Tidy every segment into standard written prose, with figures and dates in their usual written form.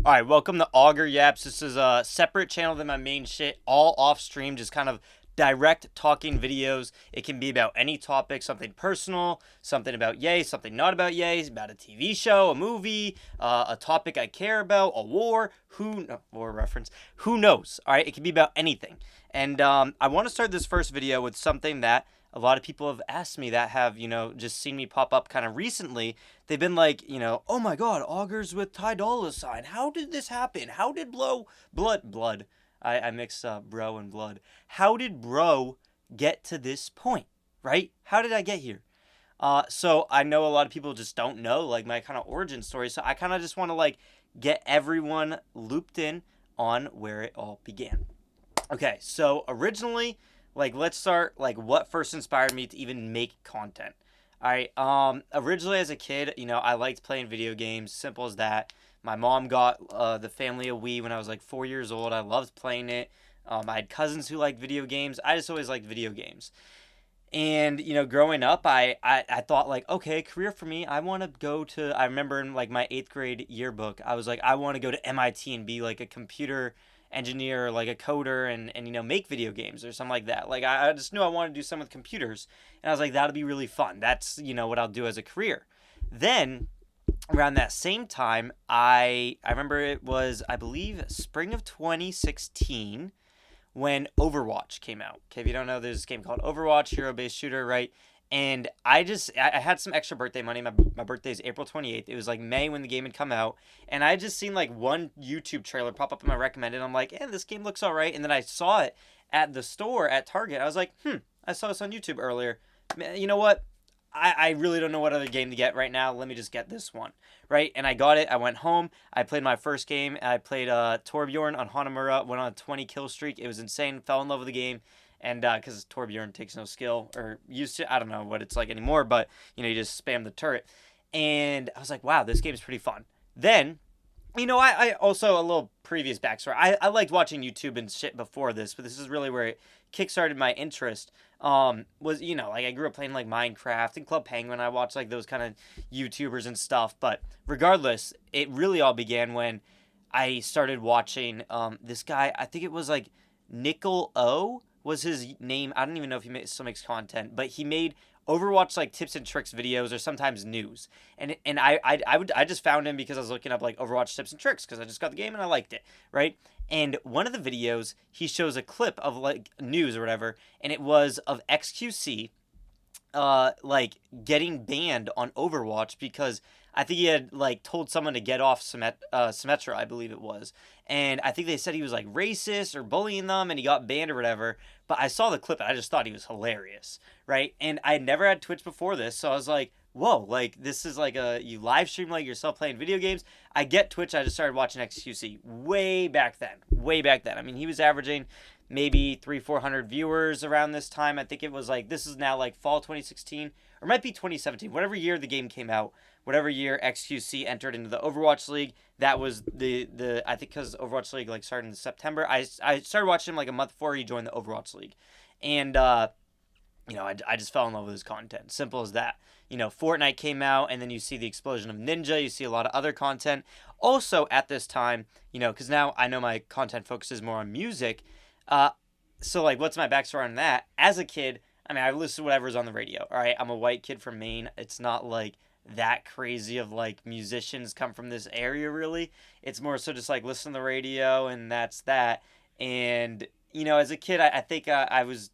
All right, welcome to Auger Yaps. This is a separate channel than my main shit, all off stream, just kind of direct talking videos. It can be about any topic, something personal, something about yay, something not about yay, about a TV show, a movie, a topic I care about, a war, war reference, who knows? All right, it can be about anything. And I want to start this first video with something that a lot of people have asked me that have, just seen me pop up kind of recently. They've been like, oh my God, Augers with Ty Dolla sign. How did this happen? How did blood? I mixed bro and blood. How did bro get to this point, right? How did I get here? So I know a lot of people just don't know like my kind of origin story. So I kind of just want to like get everyone looped in on where it all began. Okay, so originally, like let's start like what first inspired me to even make content. All right, originally as a kid, I liked playing video games, simple as that. My mom got the family a Wii when I was like 4 years old. I loved playing it. I had cousins who liked video games. I just always liked video games. And growing up, I thought like, okay, career for me. I want to go to. I remember in like my 8th grade yearbook, I was like, I want to go to MIT and be like a computer engineer, or like a coder, and make video games or something like that. Like I just knew I wanted to do something with computers, and I was like, that'll be really fun. That's what I'll do as a career. Then around that same time, I remember it was, I believe, spring of 2016 when Overwatch came out. Okay, if you don't know, there's this game called Overwatch, hero-based shooter, right? And I had some extra birthday money. My birthday is April 28th. It was like May when the game had come out. And I had just seen like one YouTube trailer pop up in my recommended. I'm like, this game looks all right. And then I saw it at the store at Target. I was like, I saw this on YouTube earlier. You know what? I really don't know what other game to get right now. Let me just get this one, right? And I got it. I went home. I played my first game. I played Torbjorn on Hanamura. Went on a 20 kill streak. It was insane. Fell in love with the game. And because Torbjorn takes no skill, or used to, I don't know what it's like anymore, but you just spam the turret. And I was like, wow, this game is pretty fun. Then, I also, a little previous backstory. I liked watching YouTube and shit before this, but this is really where it kickstarted my interest. Was, like I grew up playing like Minecraft and Club Penguin. I watched like those kind of YouTubers and stuff. But regardless, it really all began when I started watching this guy. I think it was like Nickel O was his name. I don't even know if he still makes content, but he made Overwatch like tips and tricks videos, or sometimes news. And I just found him because I was looking up like Overwatch tips and tricks because I just got the game and I liked it, right? And one of the videos, he shows a clip of like news or whatever, and it was of XQC like getting banned on Overwatch because I think he had like told someone to get off Symmetra, I believe it was. And I think they said he was like racist or bullying them and he got banned or whatever. But I saw the clip and I just thought he was hilarious, right? And I had never had Twitch before this, so I was like, whoa, like this is like you live stream like yourself playing video games. I get Twitch. I just started watching XQC way back then. I mean, he was averaging maybe 300-400 viewers around this time. I think it was like, this is now like fall 2016, or might be 2017, whatever year the game came out, whatever year XQC entered into the Overwatch League. That was the I think because Overwatch League like started in September. I started watching him like a month before he joined the Overwatch League. And I just fell in love with his content. Simple as that. Fortnite came out, and then you see the explosion of Ninja. You see a lot of other content. Also at this time, because now I know my content focuses more on music. So like, what's my backstory on that? As a kid, I mean, I listen to whatever's on the radio. All right, I'm a white kid from Maine. It's not like that crazy of like musicians come from this area really. It's more so just like listen to the radio, and that's that. And as a kid, I think I was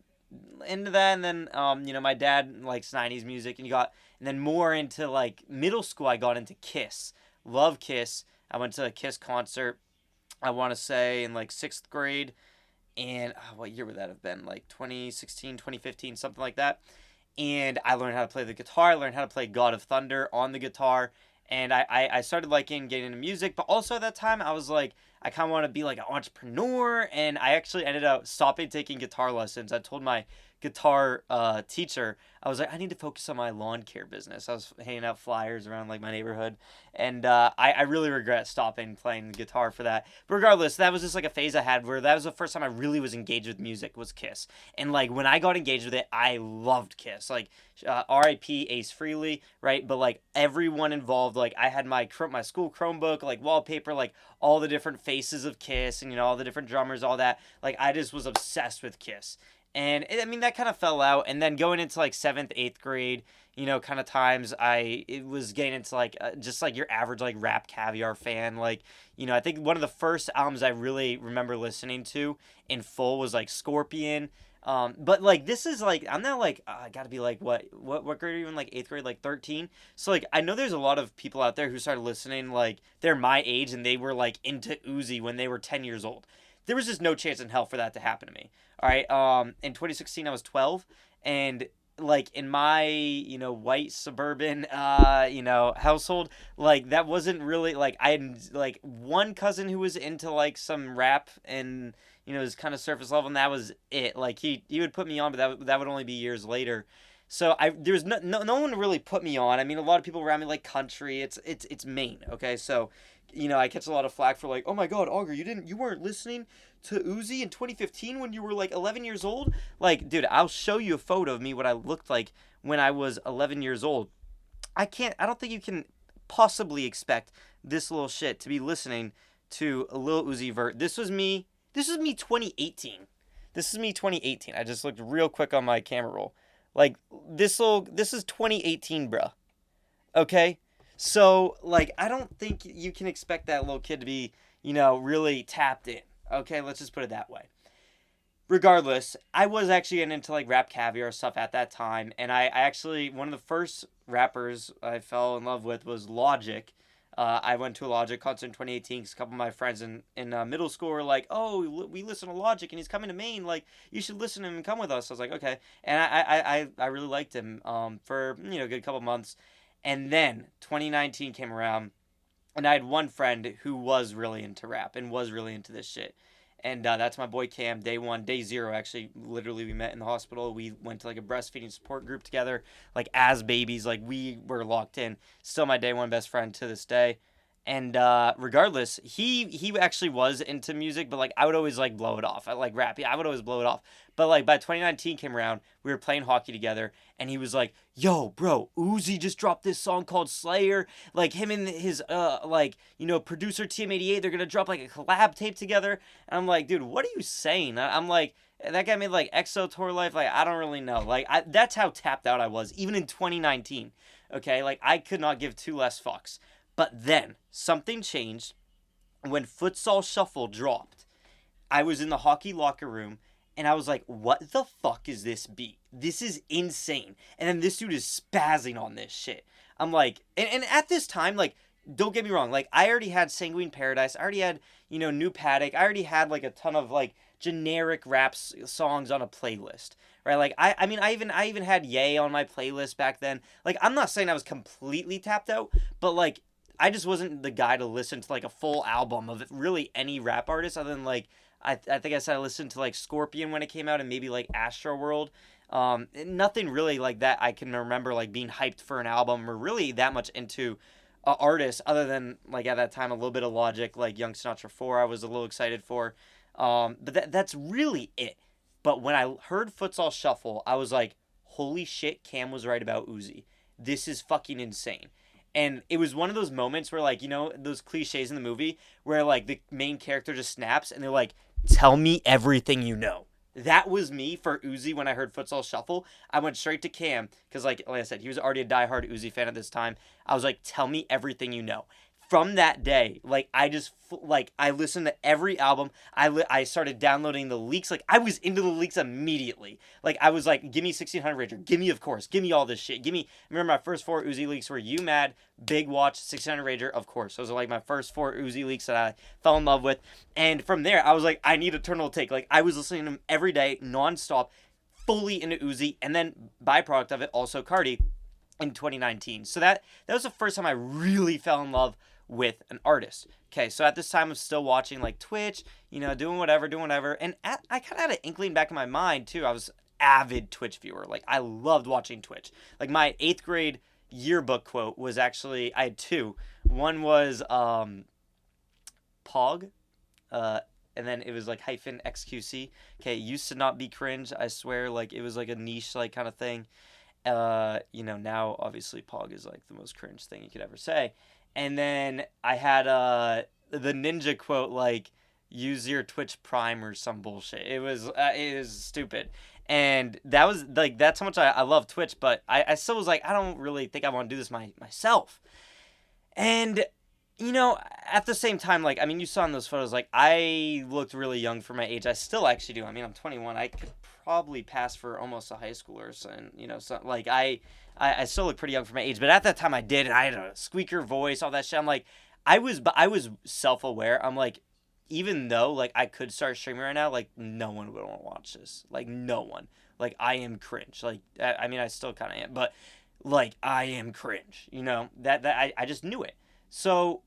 into that, and then my dad likes 90s music, and then more into like middle school I got into Kiss. Love Kiss. I went to a Kiss concert, I want to say in like 6th grade. And what year would that have been? Like 2016, 2015, something like that. And I learned how to play the guitar. I learned how to play God of Thunder on the guitar. And I started getting into music. But also at that time, I was like, I kind of want to be like an entrepreneur. And I actually ended up stopping taking guitar lessons. I told my guitar teacher, I was like, I need to focus on my lawn care business. I was handing out flyers around like my neighborhood, and I really regret stopping playing guitar for that. But regardless, that was just like a phase I had where that was the first time I really was engaged with music, was Kiss. And like when I got engaged with it, I loved Kiss. Like R.I.P. Ace Frehley, right? But like everyone involved, like I had my school Chromebook, like wallpaper, like all the different faces of Kiss, and all the different drummers, all that. Like I just was obsessed with Kiss. And I mean that kind of fell out, and then going into like 7th, 8th grade, kind of times it was getting into like just like your average like rap caviar fan. Like, I think one of the first albums I really remember listening to in full was like Scorpion. But like this is like I'm now like I gotta be like what grade are you in, like 8th grade, like 13. So like I know there's a lot of people out there who started listening, like they're my age and they were like into Uzi when they were 10 years old. There was just no chance in hell for that to happen to me. All right. In 2016 I was 12, and like in my white suburban household, like that wasn't really like I had like one cousin who was into like some rap, and it was kind of surface level, and that was it. Like he would put me on, but that would only be years later. So there's no one really put me on. I mean, a lot of people around me like country. It's Maine, okay? So, I catch a lot of flack for like, oh my God, Auger, you weren't listening to Uzi in 2015 when you were like 11 years old? Like, dude, I'll show you a photo of me what I looked like when I was 11 years old. I don't think you can possibly expect this little shit to be listening to a Lil Uzi Vert. This was me 2018. This is me 2018. I just looked real quick on my camera roll. Like this is 2018, bruh. Okay? So, like, I don't think you can expect that little kid to be, really tapped in. Okay, let's just put it that way. Regardless, I was actually getting into like rap caviar stuff at that time, and I actually, one of the first rappers I fell in love with was Logic. I went to a Logic concert in 2018 because a couple of my friends in middle school were like, oh, we listen to Logic and he's coming to Maine, like you should listen to him and come with us. I was like, okay, and I really liked him for a good couple months, and then 2019 came around, and I had one friend who was really into rap and was really into this shit. And that's my boy Cam. Day 1, day 0, actually, literally, we met in the hospital. We went to like a breastfeeding support group together, like as babies. Like we were locked in. Still my day 1 best friend to this day. And regardless, he actually was into music, but like I would always like blow it off. I like rap. Yeah, I would always blow it off. But like by 2019 came around, we were playing hockey together, and he was like, "Yo, bro, Uzi just dropped this song called Slayer. Like him and his producer TM88, they're gonna drop like a collab tape together." And I'm like, "Dude, what are you saying?" I'm like, that guy made like EXO Tour Life. Like I don't really know. Like that's how tapped out I was, even in 2019. Okay, like I could not give two less fucks. But then something changed when Futsal Shuffle dropped. I was in the hockey locker room, and I was like, what the fuck is this beat? This is insane. And then this dude is spazzing on this shit. I'm like, and at this time, like, don't get me wrong, like, I already had Sanguine Paradise. I already had, New Paddock. I already had, like, a ton of, like, generic rap songs on a playlist. Right? Like, I mean, I even had Ye on my playlist back then. Like, I'm not saying I was completely tapped out, but, like, I just wasn't the guy to listen to like a full album of really any rap artist other than like I think I said I listened to like Scorpion when it came out, and maybe like Astroworld. Nothing really like that I can remember like being hyped for an album or really that much into artists other than like at that time a little bit of Logic, like Young Sinatra 4 I was a little excited for. But that's really it. But when I heard Futsal Shuffle, I was like, holy shit, Cam was right about Uzi. This is fucking insane. And it was one of those moments where, like, those cliches in the movie where, like, the main character just snaps and they're like, tell me everything you know. That was me for Uzi when I heard Futsal Shuffle. I went straight to Cam because, like I said, he was already a diehard Uzi fan at this time. I was like, tell me everything you know. From that day, like, I listened to every album. I started downloading the leaks. Like, I was into the leaks immediately. Like, I was like, give me 1600 Rager. Give me, of course. Give me all this shit. I remember my first 4 Uzi leaks were You Mad, Big Watch, 1600 Rager, of course. Those are like my first 4 Uzi leaks that I fell in love with. And from there, I was like, I need Eternal Take. Like, I was listening to him every day, nonstop, fully into Uzi. And then, byproduct of it, also Cardi in 2019. So that was the first time I really fell in love with an artist. Okay, so at this time I'm still watching like Twitch, doing whatever, and I kind of had an inkling back in my mind too. I was avid Twitch viewer. Like, I loved watching Twitch. Like, my 8th grade yearbook quote was actually, I had two. One was Pog, uh, and then it was like hyphen XQC. Okay, it used to not be cringe, I swear. Like, it was like a niche, like, kind of thing. Now obviously Pog is like the most cringe thing you could ever say. And then I had the ninja quote, like, use your Twitch Prime or some bullshit. It was stupid. And that was like, that's how much I love Twitch, but I still was like, I don't really think I want to do this myself. And at the same time, like, I mean, you saw in those photos, like, I looked really young for my age. I still actually do. I mean, I'm 21. I could probably pass for almost a high schooler. So, and, so, like, I still look pretty young for my age. But at that time I did, and I had a squeaker voice, all that shit. I'm like, I was self-aware. I'm like, even though, like, I could start streaming right now, like, no one would want to watch this. Like, no one. Like, I am cringe. Like, I mean, I still kind of am. But, like, I am cringe. I just knew it. So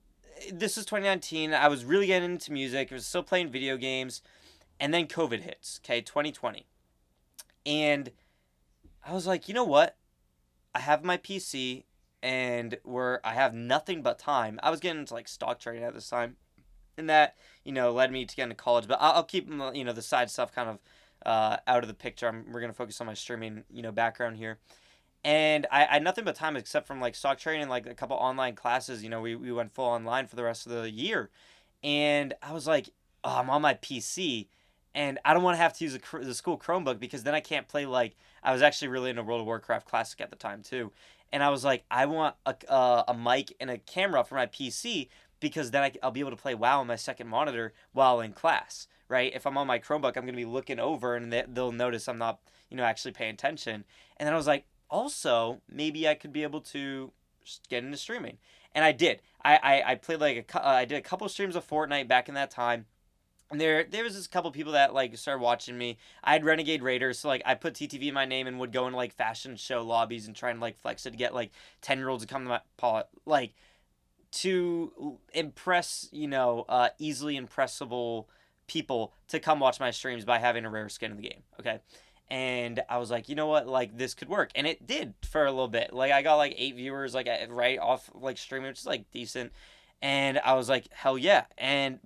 this is 2019. I was really getting into music. I was still playing video games. And then COVID hits, okay, 2020. And I was like, you know what? I have my PC, and I have nothing but time. I was getting into, like, stock trading at this time. And that, led me to get into college. But I'll keep, the side stuff kind of out of the picture. We're going to focus on my streaming, background here. And I had nothing but time except from, like, stock trading and, like, a couple online classes. We went full online for the rest of the year. And I was like, oh, I'm on my PC. And I don't want to have to use the school Chromebook, because then I can't play, like, I was actually really into World of Warcraft Classic at the time, too. And I was like, I want a mic and a camera for my PC, because then I'll be able to play WoW on my second monitor while in class, right? If I'm on my Chromebook, I'm going to be looking over, and they'll notice I'm not, actually paying attention. And then I was like, also, maybe I could be able to just get into streaming. And I did. I played, like, I did a couple streams of Fortnite back in that time. And there was just a couple people that, like, started watching me. I had Renegade Raiders, so, like, I put TTV in my name and would go into, like, fashion show lobbies and try and, like, flex it to get, like, 10-year-olds to come to my like, to impress, easily impressible people to come watch my streams by having a rare skin in the game, okay? And I was like, you know what, like, this could work. And it did for a little bit. Like, I got, like, 8 viewers, like, right off, like, streaming, which is, like, decent. And I was like, hell yeah.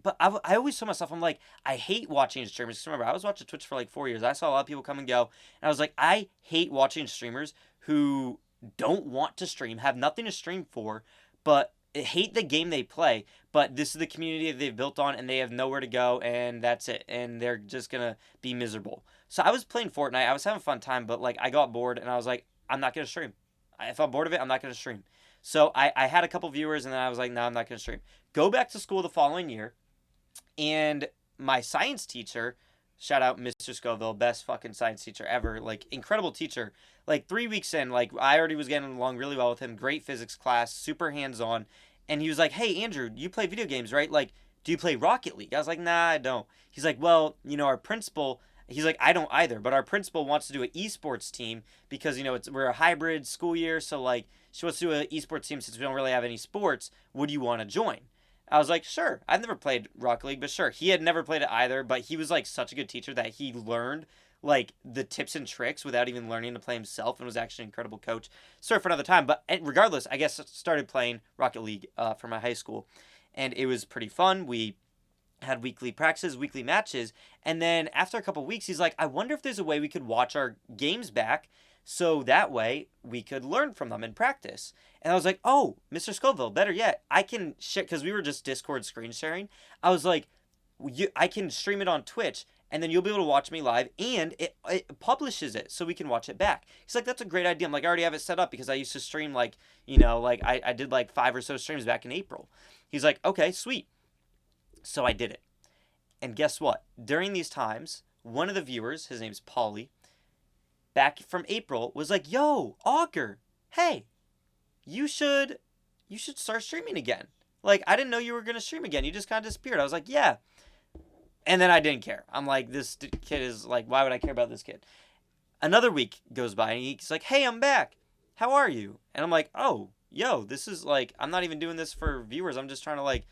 But I always told myself, I'm like, I hate watching streamers. Because remember, I was watching Twitch for like 4 years. I saw a lot of people come and go. And I was like, I hate watching streamers who don't want to stream, have nothing to stream for, but hate the game they play. But this is the community that they've built on, and they have nowhere to go, and that's it. And they're just going to be miserable. So I was playing Fortnite. I was having a fun time, but, like, I got bored, and I was like, I'm not going to stream. If I'm bored of it, I'm not going to stream. So I had a couple viewers, and then I was like, no, I'm not going to stream. Go back to school the following year, and my science teacher, shout out Mr. Scoville, best fucking science teacher ever, like, incredible teacher. Like, 3 weeks in, like, I already was getting along really well with him, great physics class, super hands-on, and he was like, hey, Andrew, you play video games, right? Like, do you play Rocket League? I was like, nah, I don't. He's like, well, our principal... He's like, I don't either, but our principal wants to do an esports team because, we're a hybrid school year, so, like, she wants to do an esports team since we don't really have any sports. Would you want to join? I was like, sure. I've never played Rocket League, but sure. He had never played it either, but he was, like, such a good teacher that he learned, like, the tips and tricks without even learning to play himself, and was actually an incredible coach. Sorry for another time, but regardless, I guess I started playing Rocket League for my high school, and it was pretty fun. We had weekly practices, weekly matches, and then after a couple weeks, he's like, I wonder if there's a way we could watch our games back, so that way we could learn from them and practice. And I was like, oh, Mr. Scoville, better yet, I can share, because we were just Discord screen sharing. I was like, I can stream it on Twitch, and then you'll be able to watch me live, and it publishes it so we can watch it back. He's like, that's a great idea. I'm like, I already have it set up because I used to stream, like, like I did like 5 or so streams back in April. He's like, okay, sweet. So I did it. And guess what? During these times, one of the viewers, his name's Paulie, back from April, was like, yo, Auger, hey, you should start streaming again. Like, I didn't know you were going to stream again. You just kind of disappeared. I was like, yeah. And then I didn't care. I'm like, this kid is like, why would I care about this kid? Another week goes by, and he's like, hey, I'm back. How are you? And I'm like, oh, yo, this is like, I'm not even doing this for viewers. I'm just trying to, like,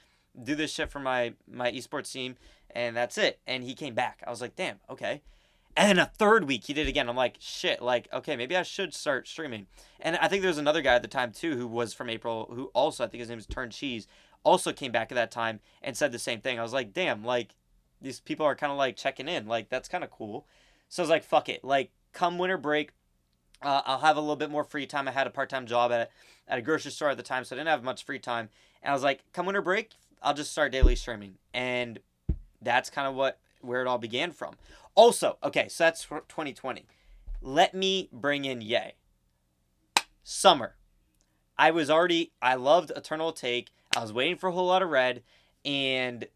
do this shit for my esports team, and that's it. And he came back. I was like, damn, okay. And then a third week he did it again. I'm like, shit, like, okay, maybe I should start streaming. And I think there was another guy at the time too who was from April who also, I think his name was Turn Cheese, also came back at that time and said the same thing. I was like, damn, like these people are kind of like checking in. Like that's kind of cool. So I was like, fuck it. Like come winter break, I'll have a little bit more free time. I had a part-time job at a grocery store at the time, so I didn't have much free time. And I was like, come winter break, I'll just start daily streaming. And that's kind of where it all began from. Also, okay, so that's 2020. Let me bring in Yay. Summer. I loved Eternal Take. I was waiting for a whole lot of red, and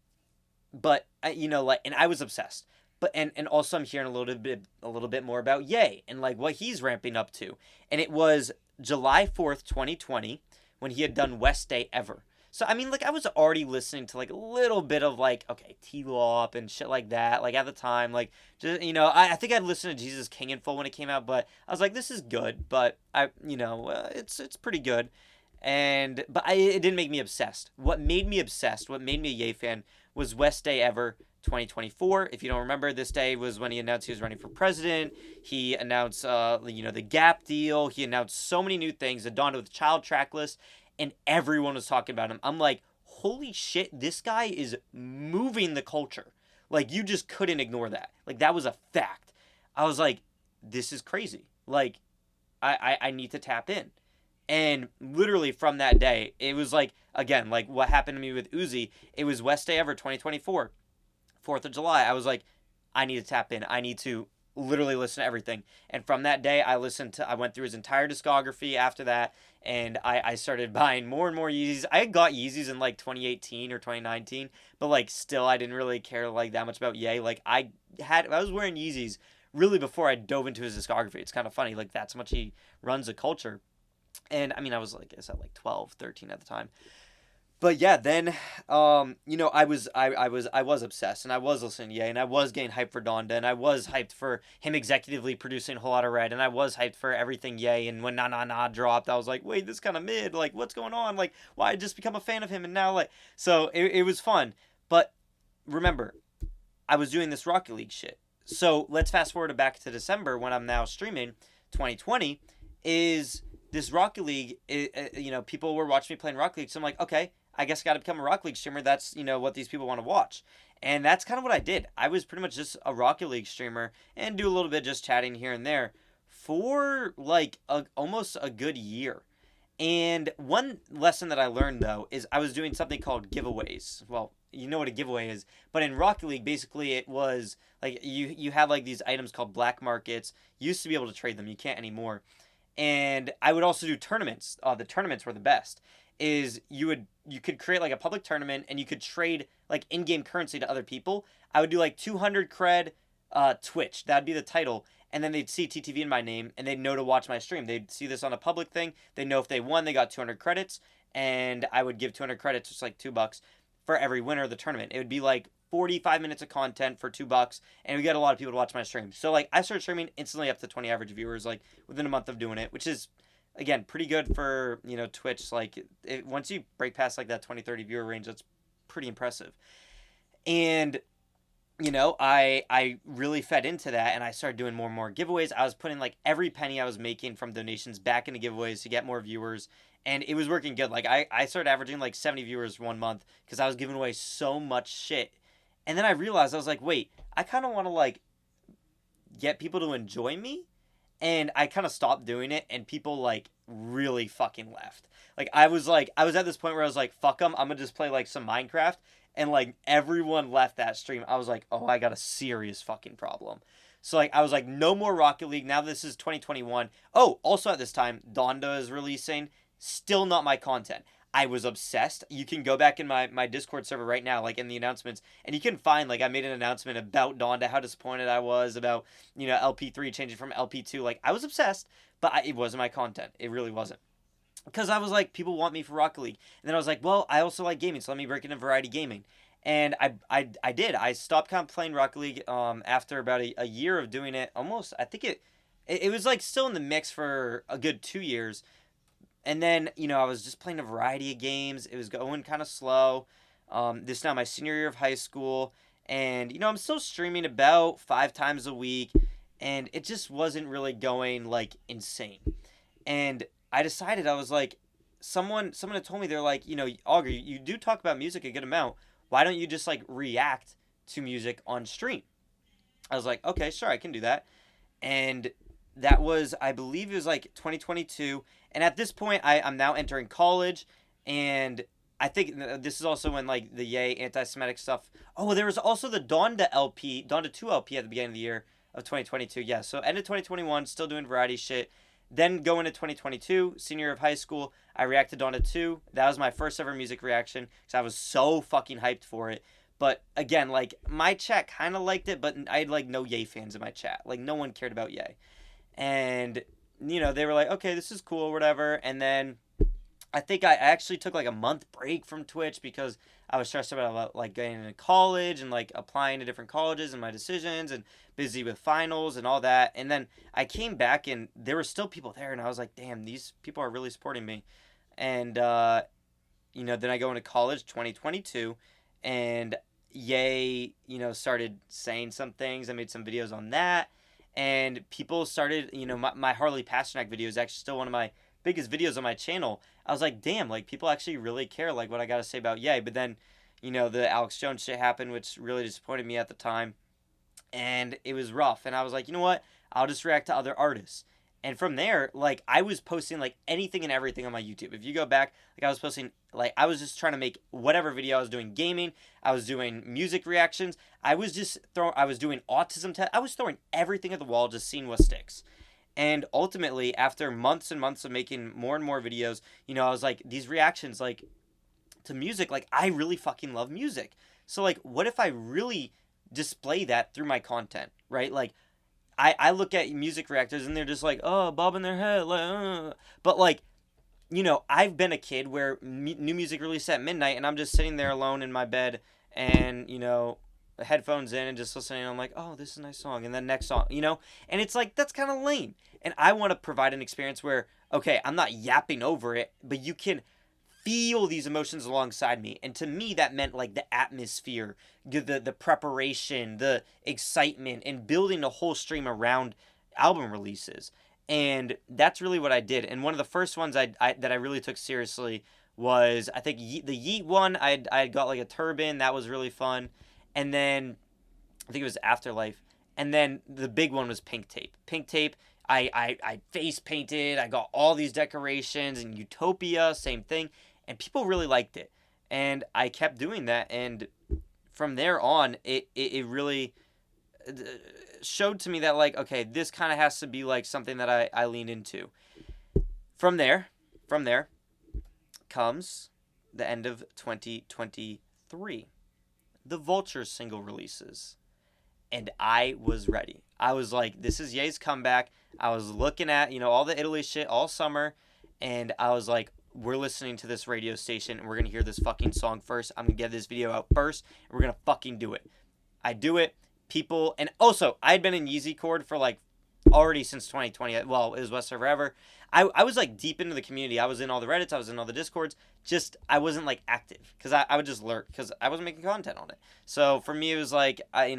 but like, and I was obsessed. But and also I'm hearing a little bit more about Ye and like what he's ramping up to. And it was July 4th, 2020, when he had done West Day Ever. So I mean, like I was already listening to like a little bit of like okay T-Lop and shit like that. Like at the time, like just I think I'd listened to Jesus King in full when it came out, but I was like, this is good, but it's pretty good. It didn't make me obsessed. What made me obsessed, what made me a Ye fan, was West Day Ever 2024. If you don't remember, this day was when he announced he was running for president. He announced, the Gap deal. He announced so many new things. The Dawn with Child tracklist, and everyone was talking about him. I'm like, holy shit, this guy is moving the culture. Like, you just couldn't ignore that. Like, that was a fact. I was like, this is crazy. Like, I need to tap in. And literally from that day, it was like, again, like what happened to me with Uzi, it was West Day Ever 2024, 4th of July. I was like, I need to tap in. I need to literally listen to everything. And from that day, I went through his entire discography after that, and I started buying more and more Yeezys. I had got Yeezys in like 2018 or 2019, but like still I didn't really care like that much about Ye. Like I was wearing Yeezys really before I dove into his discography. It's kind of funny, like that's how much he runs the culture. And I mean, I was like, I said, like 12, 13 at the time. But yeah, then, I was obsessed, and I was listening to Ye, and I was getting hyped for Donda, and I was hyped for him executively producing a whole lot of Red, and I was hyped for everything Ye. And when Na Na Na dropped, I was like, wait, this kind of mid, like, what's going on? Like, why I just become a fan of him, and now like, so it was fun. But remember, I was doing this Rocket League shit. So let's fast forward back to December when I'm now streaming. 2020 is this Rocket League. People were watching me playing Rocket League, so I'm like, okay, I guess I got to become a Rocket League streamer. That's what these people want to watch, and that's kind of what I did. I was pretty much just a Rocket League streamer and do a little bit just chatting here and there for like almost a good year. And one lesson that I learned though is I was doing something called giveaways. Well, you know what a giveaway is, but in Rocket League, basically it was like you had like these items called black markets. You used to be able to trade them, you can't anymore. And I would also do tournaments. The tournaments were the best. Is you could create like a public tournament and you could trade like in-game currency to other people. I would do like 200 cred, Twitch. That'd be the title. And then they'd see TTV in my name and they'd know to watch my stream. They'd see this on a public thing. They'd know if they won, they got 200 credits. And I would give 200 credits, just like $2 for every winner of the tournament. It would be like 45 minutes of content for $2, and we get a lot of people to watch my stream. So like I started streaming instantly up to 20 average viewers like within a month of doing it, which is again pretty good for Twitch. Like once you break past like that 20-30 viewer range, that's pretty impressive. And I really fed into that, and I started doing more and more giveaways. I was putting like every penny I was making from donations back into giveaways to get more viewers, and it was working good. Like I started averaging like 70 viewers 1 month because I was giving away so much shit. And then I realized, I was like, wait, I kind of want to like get people to enjoy me. And I kind of stopped doing it, and people like really fucking left. Like I was at this point where I was like, fuck them, I'm gonna just play like some Minecraft. And like everyone left that stream. I was like, oh, I got a serious fucking problem. So like I was like, no more Rocket League. Now this is 2021. Oh, also at this time, Donda is releasing. Still not my content. I was obsessed. You can go back in my Discord server right now, like in the announcements, and you can find like I made an announcement about Donda, how disappointed I was about LP3 changing from LP2. Like I was obsessed, but it wasn't my content. It really wasn't. Because I was like, people want me for Rocket League. And then I was like, well, I also like gaming, so let me break into variety gaming. And I did. I stopped kind of playing Rocket League after about a year of doing it. Almost, I think it was like still in the mix for a good 2 years. And then, I was just playing a variety of games. It was going kind of slow. This is now my senior year of high school. And, I'm still streaming about 5 times a week. and it just wasn't really going like insane. And I decided, I was like, someone had told me, they're like, Auger, you do talk about music a good amount. Why don't you just like react to music on stream? I was like, okay, sure, I can do that. And that was, I believe it was like 2022. And at this point, I'm now entering college, and I think this is also when like the Ye anti-Semitic stuff. Oh, there was also the Donda 2 LP at the beginning of the year of 2022. Yeah, so end of 2021, still doing variety shit. Then go into 2022, senior year of high school, I reacted to Donda 2. That was my first ever music reaction because I was so fucking hyped for it. But again, like my chat kind of liked it, but I had like no Ye fans in my chat. Like no one cared about Ye. And they were like, okay, this is cool, whatever. And then I think I actually took like a month break from Twitch because I was stressed about like getting into college and like applying to different colleges and my decisions, and busy with finals and all that. And then I came back and there were still people there, and I was like, damn, these people are really supporting me. And then I go into college 2022, and Ye, started saying some things. I made some videos on that, and people started, my Harley Pasternak video is actually still one of my biggest videos on my channel. I was like, damn, like people actually really care like what I got to say about Ye. But then, the Alex Jones shit happened, which really disappointed me at the time, and it was rough. And I was like, you know what? I'll just react to other artists. And from there, like I was posting like anything and everything on my YouTube. If you go back, like I was posting, like I was just trying to make whatever video. I was doing gaming, I was doing music reactions, I was just I was doing autism test. I was throwing everything at the wall, just seeing what sticks. And ultimately, after months and months of making more and more videos, I was like, these reactions, like to music, like I really fucking love music. So like, what if I really display that through my content, right? Like I look at music reactors and they're just like, oh, bobbing their head, like, but like, I've been a kid where new music released at midnight, and I'm just sitting there alone in my bed, and headphones in and just listening. And I'm like, oh, this is a nice song, and then next song, and it's like that's kind of lame. And I want to provide an experience where, okay, I'm not yapping over it, but you can feel these emotions alongside me. And to me, that meant like the atmosphere, the preparation, the excitement, and building a whole stream around album releases. And that's really what I did. And one of the first ones that I really took seriously was, I think, the Yeet one. I got like a turban. That was really fun. And then I think it was Afterlife. And then the big one was Pink Tape. Pink Tape, I face painted. I got all these decorations. And Utopia, same thing. And people really liked it. And I kept doing that. And from there on, it really showed to me that, like, okay, this kind of has to be, like, something that I lean into. From there comes the end of 2023. The Vultures single releases. And I was ready. I was like, this is Ye's comeback. I was looking at, all the Italy shit all summer. And I was like, we're listening to this radio station, and we're going to hear this fucking song first. I'm going to get this video out first, and we're going to fucking do it. I do it. People, and also, I had been in Yeezy Cord for, like, already since 2020. Well, it was West Forever. I was, like, deep into the community. I was in all the Reddits. I was in all the Discords. Just, I wasn't, like, active, because I would just lurk, because I wasn't making content on it. So, for me, it was, like, I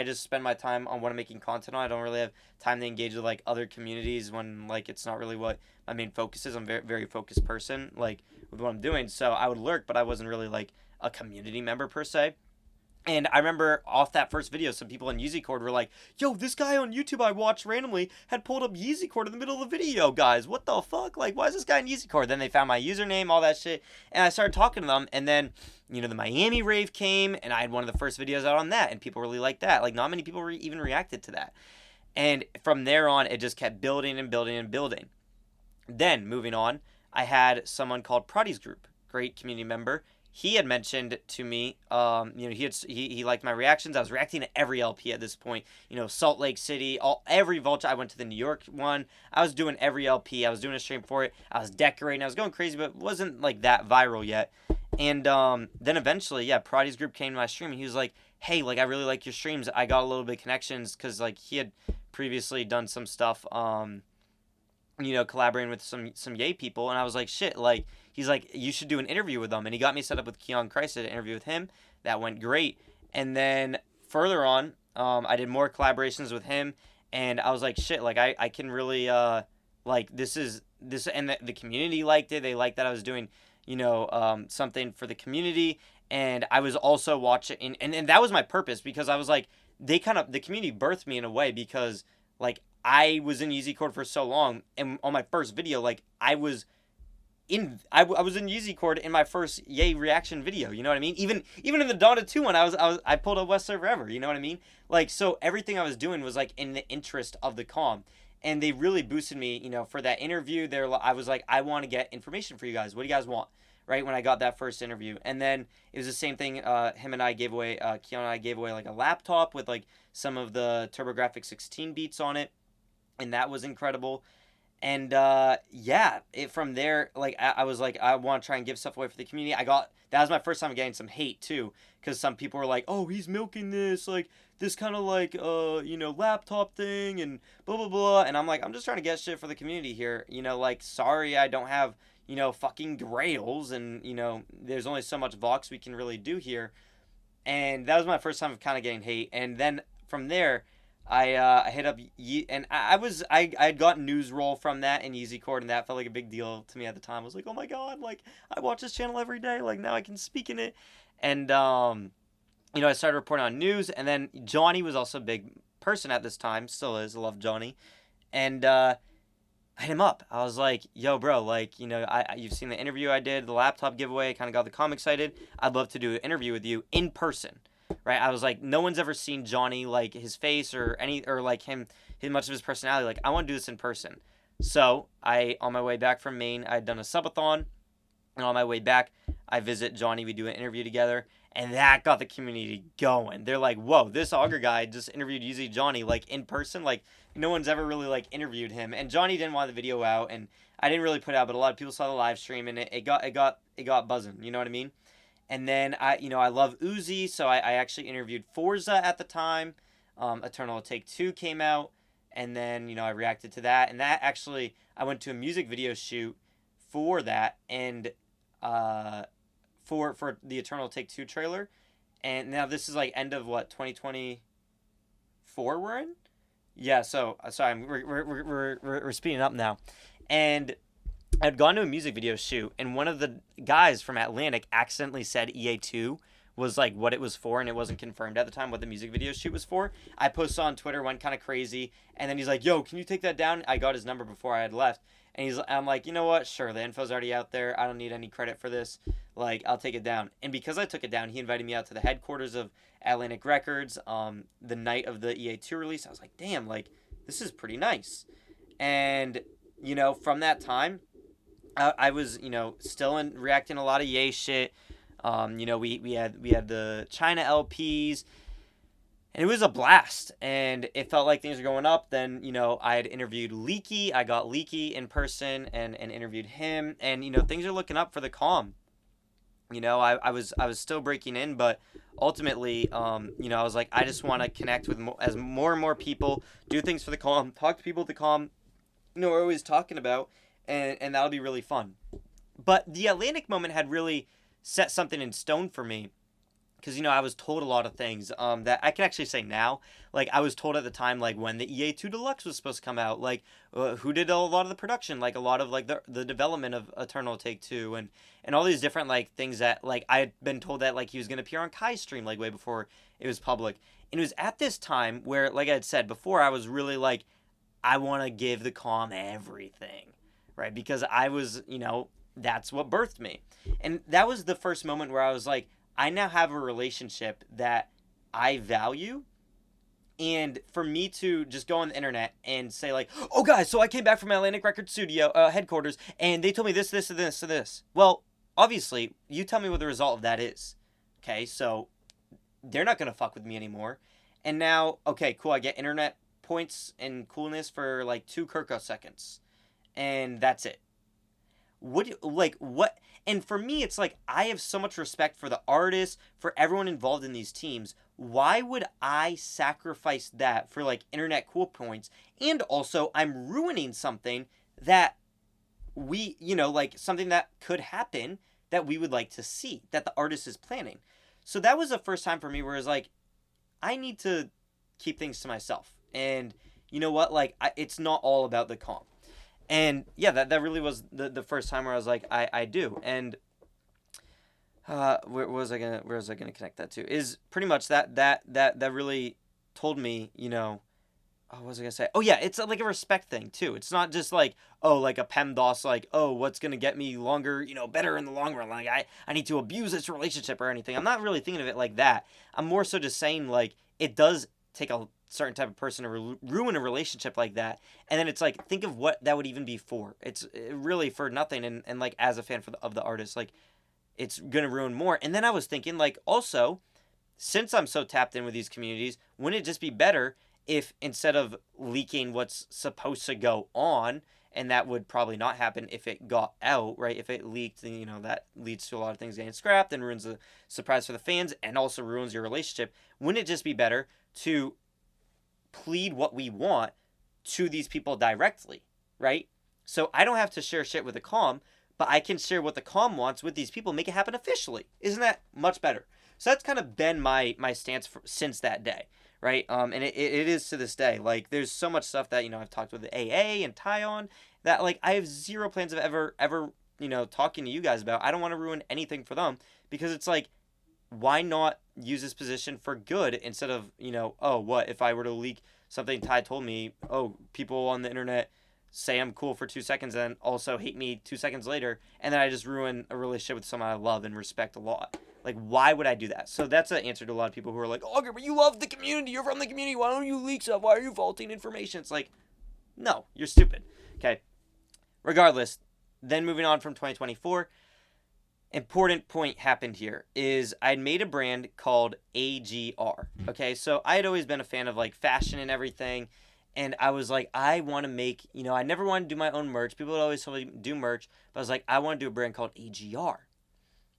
just spend my time on what I'm making content on. I don't really have time to engage with, like, other communities when, like, it's not really what my main focus is. I'm a very, very focused person, like, with what I'm doing. So, I would lurk, but I wasn't really, like, a community member, per se. And I remember off that first video, some people in Yeezy Cord were like, yo, this guy on YouTube I watched randomly had pulled up Yeezy Cord in the middle of the video, guys. What the fuck? Like, why is this guy in Yeezy Cord? Then they found my username, all that shit. And I started talking to them. And then, the Miami rave came, and I had one of the first videos out on that. And people really liked that. Like, not many people even reacted to that. And from there on, it just kept building and building and building. Then, moving on, I had someone called Prodigy's Group, great community member. He had mentioned to me, he liked my reactions. I was reacting to every LP at this point. Salt Lake City, every Vulture. I went to the New York one. I was doing every LP. I was doing a stream for it. I was decorating. I was going crazy, but it wasn't like that viral yet. And then eventually, Prodigy's Group came to my stream, and he was like, hey, like, I really like your streams. I got a little bit of connections because, like, he had previously done some stuff, collaborating with some Ye people. And I was like, shit, like, he's like, you should do an interview with them. And he got me set up with Keon Christ to interview with him. That went great. And then further on, I did more collaborations with him. and I was like, shit, like I can really like this, and the community liked it. They liked that I was doing, something for the community, and I was also watching, and that was my purpose, because I was like, the community birthed me in a way, because like I was in Yeezy Cord for so long, and on my first video, like I was I was in Yeezy Cord in my first Yay reaction video. You know what I mean? Even in the Dota 2 one, I pulled a West Server Ever. You know what I mean? Like, so everything I was doing was like in the interest of the comm, and they really boosted me. For that interview, I was like, I want to get information for you guys. What do you guys want? Right, when I got that first interview, and then it was the same thing. Him and I gave away, Keon and I gave away like a laptop with like some of the TurboGrafx 16 beats on it, and that was incredible. And yeah, from there, like I was like, I want to try and give stuff away for the community. That was my first time getting some hate too, because some people were like, oh, he's milking this kind of like laptop thing and blah blah blah. And I'm like, I'm just trying to get shit for the community here. Like, sorry, I don't have fucking grails, and there's only so much Vox we can really do here. And that was my first time of kind of getting hate. And then from there, I hit up and I had gotten news roll from that in Yeezy Cord, and that felt like a big deal to me at the time. I was like, oh my god, like I watch this channel every day, like now I can speak in it. And I started reporting on news, and then Johnny was also a big person at this time, still is. I love Johnny. And I hit him up. I was like, yo bro, like you've seen the interview I did, the laptop giveaway, kind of got the comm excited. I'd love to do an interview with you in person. Right, I was like, no one's ever seen Johnny, like his face or like him, much of his personality. Like, I want to do this in person. So on my way back from Maine, I'd done a subathon, and on my way back, I visit Johnny. We do an interview together, and that got the community going. They're like, whoa, this Auger guy just interviewed Yeezy Johnny like in person. Like, no one's ever really like interviewed him. And Johnny didn't want the video out, and I didn't really put it out, but a lot of people saw the live stream, and it got buzzing. You know what I mean? And then I love Uzi, so I actually interviewed Forza at the time. Eternal Take 2 came out, and then I reacted to that, and that actually I went to a music video shoot for that, and for the Eternal Take 2 trailer, and now this is like end of 2024 we're in, yeah. So sorry, we're speeding up now, and I'd gone to a music video shoot, and one of the guys from Atlantic accidentally said EA2 was like what it was for, and it wasn't confirmed at the time what the music video shoot was for. I posted on Twitter, went kind of crazy, and then he's like, yo, can you take that down? I got his number before I had left, and I'm like, you know what, sure, the info's already out there, I don't need any credit for this, like, I'll take it down. And because I took it down, he invited me out to the headquarters of Atlantic Records the night of the EA2 release. I was like, damn, like, this is pretty nice. And from that time, I was, still reacting a lot of Yay shit. We had the China LPs, and it was a blast. And it felt like things were going up. Then, I had interviewed Leaky. I got Leaky in person and interviewed him. And, things are looking up for the comm. I was still breaking in, but ultimately, I was like, I just want to connect with more and more people, do things for the comm, talk to people at the comm, we're always talking about. And that'll be really fun. But the Atlantic moment had really set something in stone for me, because I was told a lot of things that I can actually say now. Like, I was told at the time, like, when the EA2 Deluxe was supposed to come out, like, who did a lot of the production, like a lot of like the development of Eternal Take 2, and all these different like things that like I had been told that like he was gonna appear on Kai's stream like way before it was public. And it was at this time where, like I had said before, I was really like, I want to give the comm everything. Right, because I was, that's what birthed me. And that was the first moment where I was like, I now have a relationship that I value. And for me to just go on the internet and say like, oh guys, so I came back from Atlantic Record Studio headquarters, and they told me this, and this, and this. Well, obviously, you tell me what the result of that is. Okay, so they're not going to fuck with me anymore. And now, okay, cool, I get internet points and coolness for like 2 Kirko seconds. And that's it. What? And for me, it's like, I have so much respect for the artists, for everyone involved in these teams. Why would I sacrifice that for like internet cool points? And also, I'm ruining something that we, like something that could happen that we would like to see, that the artist is planning. So that was the first time for me where it was like, I need to keep things to myself. And you know what, like it's not all about the comp. And yeah, that really was the first time where I was like, I do. And where was I gonna connect that to? Is pretty much that really told me, you know, oh, what was I gonna say? Oh yeah, it's like a respect thing too. It's not just like, oh, like a PEMDOS, like, oh, what's gonna get me longer, you know, better in the long run. Like I need to abuse this relationship or anything. I'm not really thinking of it like that. I'm more so just saying like it does take a certain type of person to ruin a relationship like that. And then it's like, think of what that would even be for. It's really for nothing. And like as a fan of the artist, like it's gonna ruin more. And then I was thinking like also, since I'm so tapped in with these communities, wouldn't it just be better if instead of leaking what's supposed to go on, and that would probably not happen if it got out, right? If it leaked, then, you know, that leads to a lot of things getting scrapped and ruins the surprise for the fans and also ruins your relationship. Wouldn't it just be better to plead what we want to these people directly, right? So I don't have to share shit with the comm, but I can share what the comm wants with these people, make it happen officially. Isn't that much better? So that's kind of been my stance since that day, right? And it is to this day. Like, there's so much stuff that, you know, I've talked with the AA and Ty on that, like, I have zero plans of ever, you know, talking to you guys about. I don't want to ruin anything for them because it's like, why not use this position for good instead of, you know, oh, what if I were to leak something Ty told me? Oh, people on the internet say I'm cool for 2 seconds and also hate me 2 seconds later, and then I just ruin a relationship with someone I love and respect a lot. Like, why would I do that? So that's an answer to a lot of people who are like, Auger, but you love the community. You're from the community. Why don't you leak stuff? Why are you vaulting information? It's like, no, you're stupid. Okay. Regardless, then moving on from 2024, important point happened here is I'd made a brand called AGR. Okay. So I had always been a fan of like fashion and everything. And I was like, I want to make, you know, I never wanted to do my own merch. People would always tell me do merch. But I was like, I want to do a brand called AGR.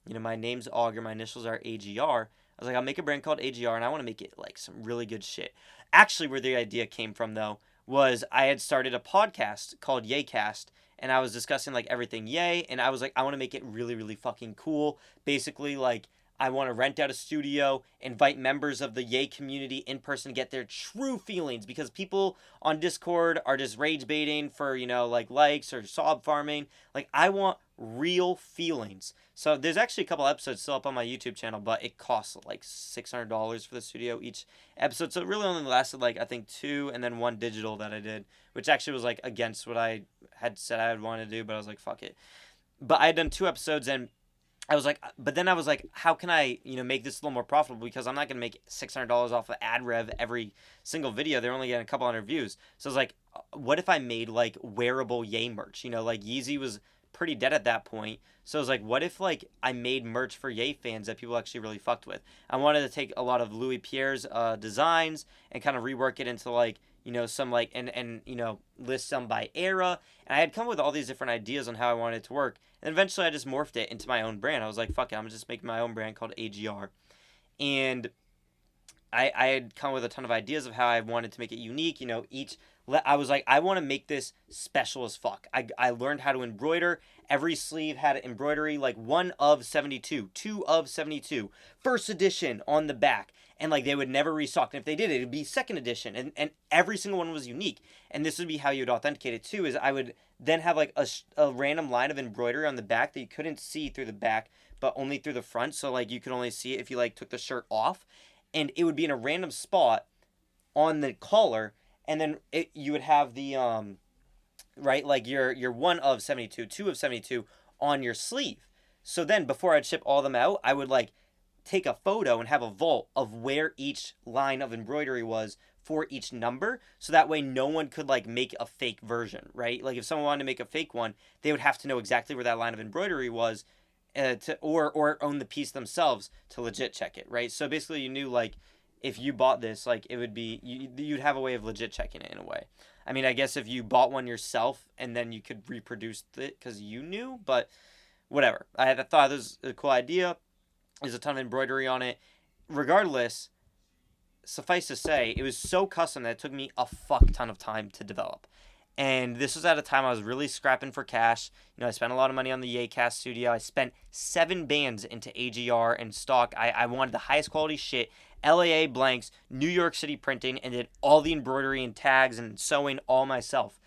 You know, my name's Auger. My initials are AGR. I was like, I'll make a brand called AGR, and I want to make it, like, some really good shit. Actually, where the idea came from, though, was I had started a podcast called Yaycast, and I was discussing, like, everything Yay, and I was like, I want to make it really, really fucking cool. Basically, like, I want to rent out a studio, invite members of the Yay community in person to get their true feelings, because people on Discord are just rage baiting for, you know, like, likes or sob farming. Like, I want real feelings. So there's actually a couple episodes still up on my YouTube channel, but it costs like $600 for the studio each episode. So it really only lasted like, I think 2 and then 1 digital that I did, which actually was like against what I had said I would want to do, but I was like, fuck it. But I had done 2 episodes and I was like, but then I was like, how can I, you know, make this a little more profitable? Because I'm not going to make $600 off of ad rev every single video. They're only getting a couple hundred views. So I was like, what if I made like wearable Yay merch? You know, like Yeezy was pretty dead at that point. So I was like, what if like I made merch for Yay fans that people actually really fucked with? I wanted to take a lot of Louis Pierre's designs and kind of rework it into like, you know, some like, and you know, list them by era. And I had come up with all these different ideas on how I wanted it to work. And eventually I just morphed it into my own brand. I was like, fuck it, I'm just making my own brand called AGR. And I had come with a ton of ideas of how I wanted to make it unique. You know, I was like, I want to make this special as fuck. I learned how to embroider. Every sleeve had embroidery, like 1 of 72, 2 of 72, first edition on the back. And like they would never restock. And if they did, it would be second edition. And every single one was unique. And this would be how you would authenticate it too, is I would then have like a random line of embroidery on the back that you couldn't see through the back, but only through the front. So like you could only see it if you like took the shirt off. And it would be in a random spot on the collar. And then you would have the, right, like your 1 of 72, 2 of 72 on your sleeve. So then before I'd ship all them out, I would like take a photo and have a vault of where each line of embroidery was for each number. So that way no one could like make a fake version, right? Like if someone wanted to make a fake one, they would have to know exactly where that line of embroidery was or own the piece themselves to legit check it, right? So basically you knew like if you bought this, like it would be, you'd have a way of legit checking it in a way. I mean, I guess if you bought one yourself and then you could reproduce it because you knew, but whatever. I thought this was a cool idea. There's a ton of embroidery on it. Regardless, suffice to say, it was so custom that it took me a fuck ton of time to develop. And this was at a time I was really scrapping for cash. I spent a lot of money on the Yaycast studio. I spent 7 bands into AGR and stock. I wanted the highest quality shit. LAA blanks, New York City printing, and did all the embroidery and tags and sewing all myself.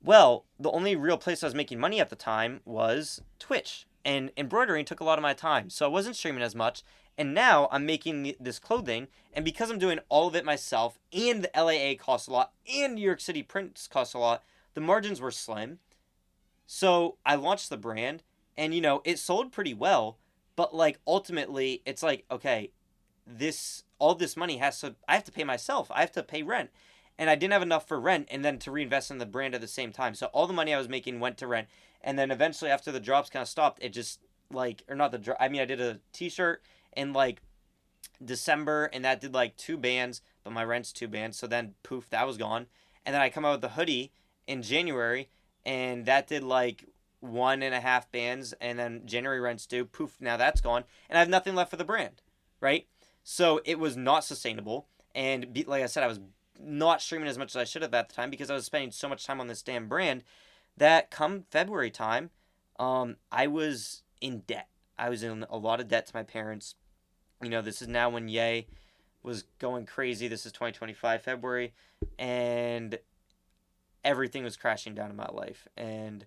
Well, the only real place I was making money at the time was Twitch. And embroidering took a lot of my time. So I wasn't streaming as much. And now I'm making this clothing. And because I'm doing all of it myself, and the LAA costs a lot, and New York City prints cost a lot, the margins were slim. So I launched the brand. And, it sold pretty well. But, like, ultimately, it's like, okay, all this money I have to pay myself. I have to pay rent. And I didn't have enough for rent and then to reinvest in the brand at the same time. So all the money I was making went to rent. And then eventually after the drops kind of stopped, it just or not the drop. I mean, I did a t-shirt in like December and that did like 2 bands, but my rent's 2 bands. So then poof, that was gone. And then I come out with the hoodie in January and that did like 1.5 bands. And then January rent's due. Poof, now that's gone. And I have nothing left for the brand, right? So it was not sustainable. And like I said, I was not streaming as much as I should have at the time because I was spending so much time on this damn brand that come February time, I was in debt. I was in a lot of debt to my parents. This is now when Ye was going crazy. This is 2025 February, and everything was crashing down in my life, and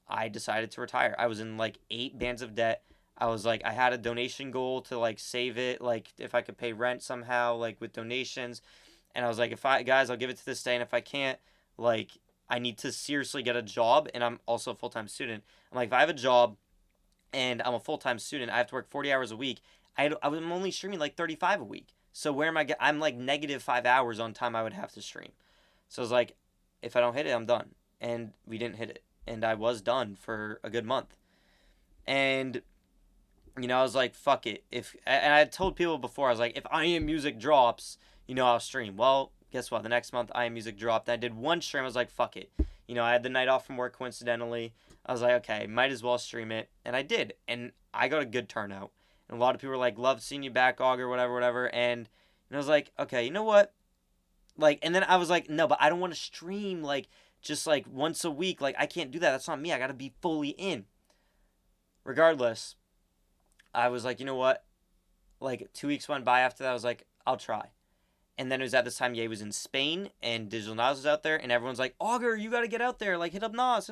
I decided to retire. I was in like 8 bands of debt. I was like, I had a donation goal to like save it, like if I could pay rent somehow, like with donations. And I was like, guys, I'll give it to this day. And if I can't, like, I need to seriously get a job. And I'm also a full-time student. I'm like, if I have a job and I'm a full-time student, I have to work 40 hours a week. I'm only streaming like 35 a week. So where am I? I'm like negative 5 hours on time I would have to stream. So I was like, if I don't hit it, I'm done. And we didn't hit it. And I was done for a good month. And, I was like, fuck it. And I had told people before, I was like, if I Am Music drops, I'll stream. Well, guess what? The next month, I Am Music dropped. I did one stream. I was like, fuck it. I had the night off from work coincidentally. I was like, okay, might as well stream it. And I did. And I got a good turnout. And a lot of people were like, love seeing you back, Auger, whatever, whatever. And I was like, okay, you know what? Like, and then I was like, no, but I don't want to stream, like, just, like, once a week. Like, I can't do that. That's not me. I got to be fully in. Regardless, I was like, you know what? Like, 2 weeks went by after that. I was like, I'll try. And then it was at this time Ye was in Spain and Digital Nas was out there and everyone's like, Auger, you got to get out there. Like, hit up Nas.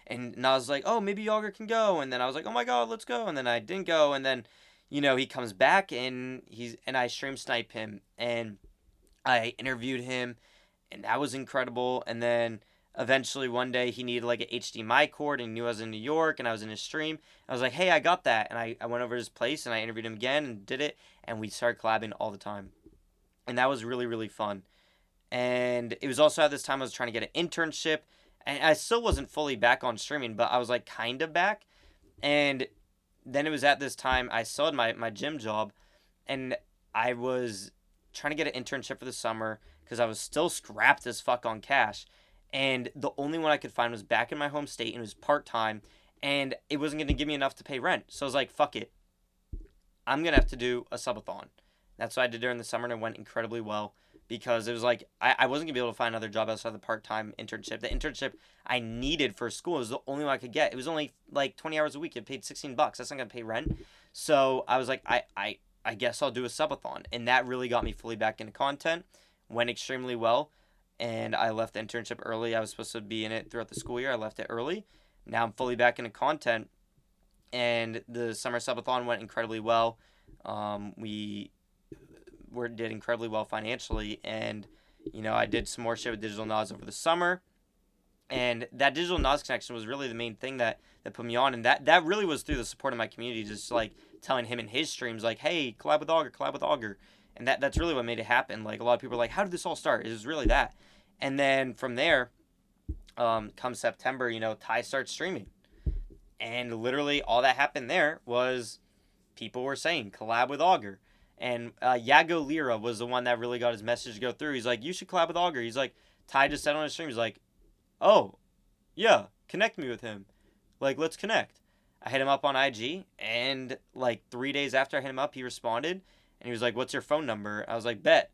And Nas was like, oh, maybe Auger can go. And then I was like, oh my God, let's go. And then I didn't go. And then, he comes back and I stream snipe him and I interviewed him and that was incredible. And then eventually one day he needed like an HDMI cord and he knew I was in New York and I was in his stream. I was like, hey, I got that. And I went over to his place and I interviewed him again and did it. And we started collabing all the time. And that was really, really fun. And it was also at this time I was trying to get an internship. And I still wasn't fully back on streaming, but I was like kind of back. And then it was at this time I still had my gym job. And I was trying to get an internship for the summer because I was still scrapped as fuck on cash. And the only one I could find was back in my home state and it was part-time. And it wasn't going to give me enough to pay rent. So I was like, fuck it. I'm going to have to do a subathon. That's what I did during the summer, and it went incredibly well because it was like I wasn't going to be able to find another job outside the part-time internship. The internship I needed for school was the only one I could get. It was only like 20 hours a week. It paid $16. That's not going to pay rent. So I was like, I guess I'll do a subathon. And that really got me fully back into content. Went extremely well. And I left the internship early. I was supposed to be in it throughout the school year. I left it early. Now I'm fully back into content. And the summer subathon went incredibly well. We did incredibly well financially, and I did some more shit with Digital Nas over the summer, and that Digital Nas connection was really the main thing that put me on, and that really was through the support of my community, just like telling him in his streams like, hey, collab with Auger, and that's really what made it happen. Like a lot of people are like, how did this all start? It was really that. And then from there, come September, Ty starts streaming, and literally all that happened there was people were saying collab with Auger. And Yago Lira was the one that really got his message to go through. He's like, you should collab with Auger. He's like, Ty just said on his stream, he's like, oh, yeah, connect me with him. Like, let's connect. I hit him up on IG, and like 3 days after I hit him up, he responded, and he was like, what's your phone number? I was like, bet.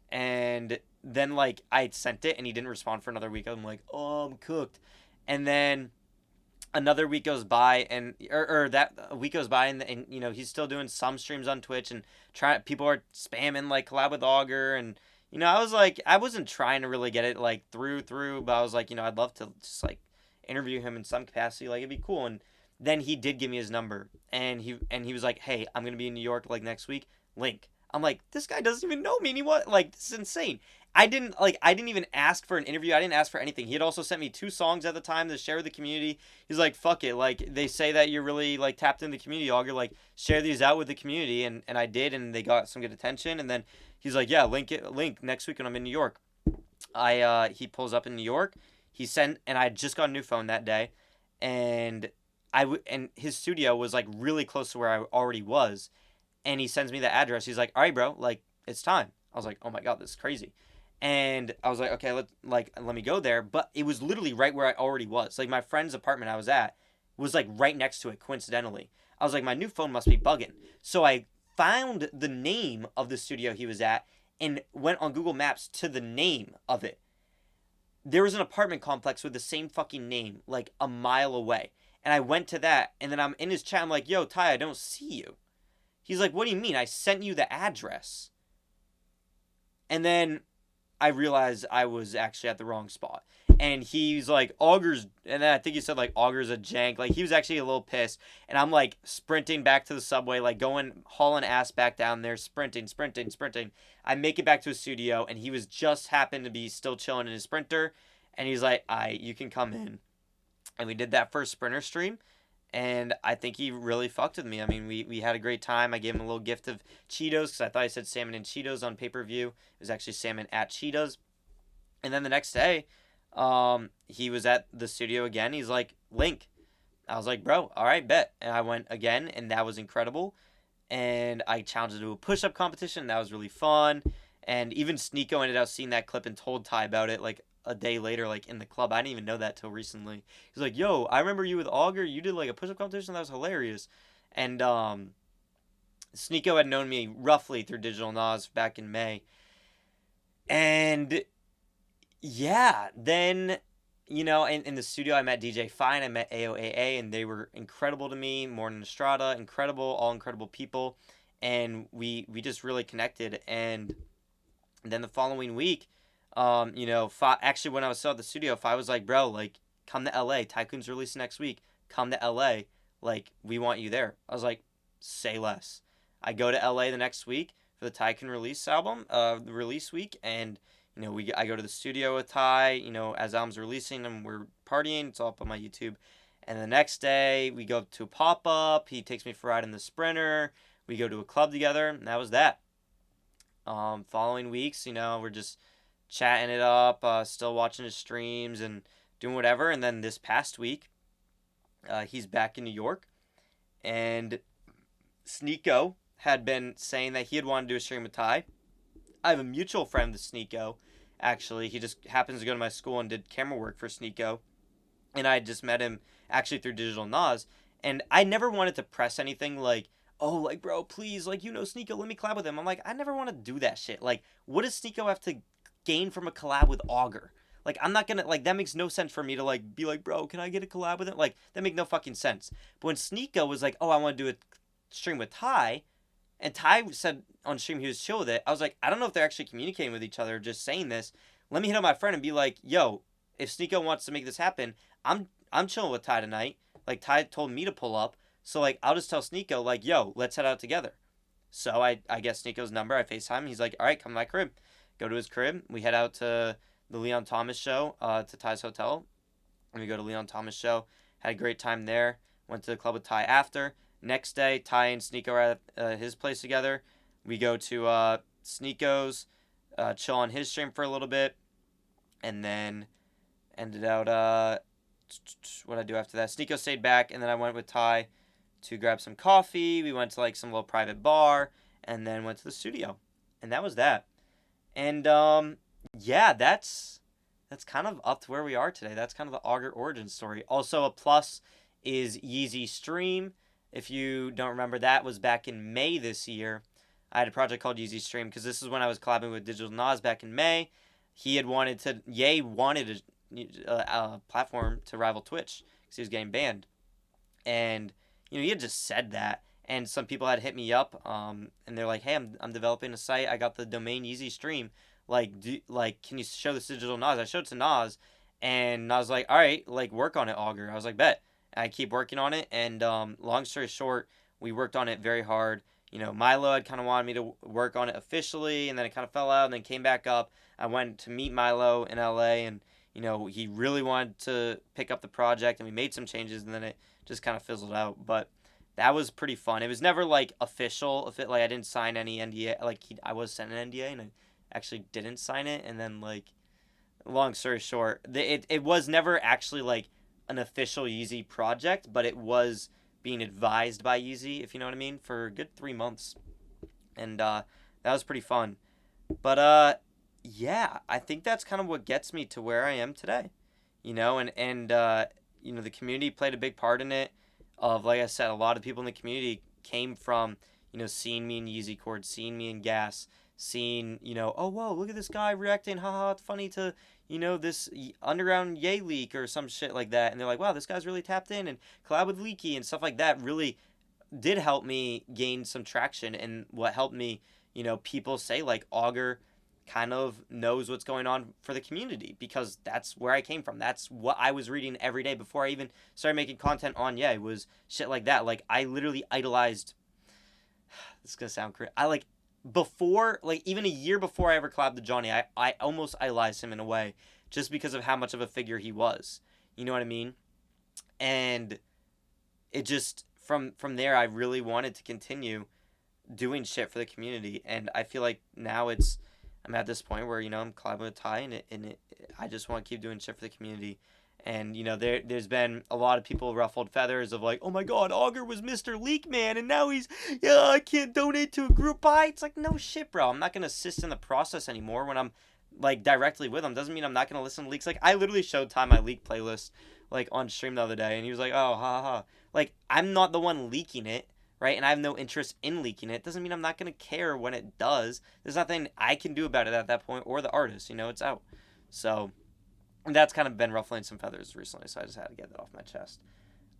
And then like I sent it and he didn't respond for another week. I'm like, oh, I'm cooked. And then another week goes by, and or that a week goes by, and you know he's still doing some streams on Twitch and trying. People are spamming like collab with Auger, and you know I was like, I wasn't trying to really get it like through, but I was like, you know, I'd love to just like interview him in some capacity, like it'd be cool. And then he did give me his number, and he was like, hey, I'm gonna be in New York like next week. Link. I'm like, this guy doesn't even know me. And he what? Like, this is insane. I didn't even ask for an interview. I didn't ask for anything. He had also sent me 2 songs at the time to share with the community. He's like, fuck it. Like, they say that you're really like tapped in the community, Auger. Like, share these out with the community, and I did, and they got some good attention. And then he's like, yeah, link next week when I'm in New York. He pulls up in New York. He sent, and I just got a new phone that day, and and his studio was like really close to where I already was, and he sends me the address. He's like, all right, bro, like it's time. I was like, oh my god, this is crazy. And I was like, okay, let me go there. But it was literally right where I already was. Like my friend's apartment I was at was like right next to it, coincidentally. I was like, my new phone must be bugging. So I found the name of the studio he was at and went on Google Maps to the name of it. There was an apartment complex with the same fucking name, like a mile away. And I went to that, and then I'm in his chat. I'm like, yo, Ty, I don't see you. He's like, what do you mean? I sent you the address. And then I realized I was actually at the wrong spot. And he's like, Auger's, and then I think he said like, Auger's a jank. Like he was actually a little pissed. And I'm like sprinting back to the subway, like hauling ass back down there, sprinting. I make it back to his studio, and he was just happened to be still chilling in his Sprinter. And he's like, you can come in. And we did that first Sprinter stream. And I think he really fucked with me. I mean, we had a great time. I gave him a little gift of Cheetos because I thought I said salmon and Cheetos on pay-per-view. It was actually salmon at Cheetos. And then the next day, he was at the studio again. He's like, Link. I was like, bro, all right, bet. And I went again, and that was incredible. And I challenged him to a push-up competition. That was really fun. And even Sneeko ended up seeing that clip and told Ty about it, like, a day later, like in the club. I didn't even know that till recently. He's like, yo, I remember you with Auger. You did like a push-up competition. That was hilarious. And Sneeko had known me roughly through Digital Nas back in May. And yeah, then, you know, in the studio, I met DJ Fine. I met AOAA, and they were incredible to me. Morning Estrada, incredible, all incredible people. And we just really connected. And then the following week, you know, actually when I was still at the studio, I was like, bro, like, come to LA. Tycoon's releasing next week. Come to LA. Like, we want you there. I was like, say less. I go to LA the next week for the Tycoon release album, the release week, and, you know, I go to the studio with Ty, you know, as albums releasing, and we're partying. It's all up on my YouTube. And the next day, we go to a pop-up. He takes me for a ride in the Sprinter. We go to a club together, and that was that. Following weeks, you know, we're just chatting it up, still watching his streams and doing whatever. And then this past week, he's back in New York, and Sneeko had been saying that he had wanted to do a stream with Ty. I have a mutual friend with Sneeko, actually. He just happens to go to my school and did camera work for Sneeko, and I just met him actually through Digital Nas. And I never wanted to press anything like, oh, like, bro, please, like, you know, Sneeko, let me collab with him. I'm like, I never want to do that shit. Like, what does Sneeko have to gain from a collab with Auger? Like, I'm not gonna, like, that makes no sense for me to, like, be like, bro, can I get a collab with him? Like, that makes no fucking sense. But when Sneeko was like, oh, I want to do a stream with Ty, and Ty said on stream he was chill with it, I was like, I don't know if they're actually communicating with each other or just saying this. Let me hit up my friend and be like, yo, if Sneeko wants to make this happen, I'm chilling with Ty tonight. Like, Ty told me to pull up. So, like, I'll just tell Sneeko, like, yo, let's head out together. So I get Sneeko's number. I FaceTime. He's like, all right, come to my crib. Go to his crib. We head out to the Leon Thomas show, to Ty's hotel. And we go to Leon Thomas show. Had a great time there. Went to the club with Ty after. Next day, Ty and Sneeko are at his place together. We go to Sneeko's, chill on his stream for a little bit. And then ended out, what I do after that. Sneeko stayed back, and then I went with Ty to grab some coffee. We went to like some little private bar, and then went to the studio, and that was that. And yeah, that's kind of up to where we are today. That's kind of the Auger origin story. Also, a plus is Yeezy Stream. If you don't remember, that was back in May this year. I had a project called Yeezy Stream because this is when I was collabing with Digital Nas back in May. he had wanted to, Ye wanted a platform to rival Twitch because he was getting banned. And, he had just said that. And some people had hit me up, and they're like, hey, I'm developing a site. I got the domain Yeezy Stream. Can you show this digital Nas? I showed it to Nas, and Nas was like, all right, work on it, Auger. I was like, bet. I keep working on it, and long story short, we worked on it very hard. Milo had kind of wanted me to work on it officially, and then it kind of fell out, and then came back up. I went to meet Milo in LA, and he really wanted to pick up the project, and we made some changes, and then it just kind of fizzled out. But that was pretty fun. It was never official. If it I didn't sign any NDA. I was sent an NDA, and I actually didn't sign it. And then long story short, it was never actually an official Yeezy project, but it was being advised by Yeezy, if you know what I mean, for a good 3 months, and that was pretty fun. But yeah, I think that's kind of what gets me to where I am today, and the community played a big part in it. Like I said, a lot of people in the community came from, seeing me in Yeezy Cord, seeing me in Gas, seeing, oh, whoa, look at this guy reacting, haha, it's funny to, this underground Ye leak or some shit like that. And they're like, wow, this guy's really tapped in, and collab with Leaky and stuff like that really did help me gain some traction. And what helped me, people say Auger kind of knows what's going on for the community, because that's where I came from. That's what I was reading every day before I even started making content on Ye, was shit like that. I literally idolized, this is gonna sound crazy, before, even a year before I ever collabed with Johnny, I almost idolized him in a way, just because of how much of a figure he was. You know what I mean? And it just, from there, I really wanted to continue doing shit for the community. And I feel like now I'm at this point where, I'm collabing with Ty, and I just want to keep doing shit for the community. And, there's been a lot of people ruffled feathers of oh my God, Auger was Mr. Leak Man, and now he's, I can't donate to a group buy. It's no shit, bro. I'm not going to assist in the process anymore when I'm, directly with him. Doesn't mean I'm not going to listen to leaks. I literally showed Ty my leak playlist, on stream the other day, and he was like, oh, ha, ha. I'm not the one leaking it, right? And I have no interest in leaking it. Doesn't mean I'm not going to care when it does. There's nothing I can do about it at that point, or the artist, it's out. So that's kind of been ruffling some feathers recently, so I just had to get that off my chest.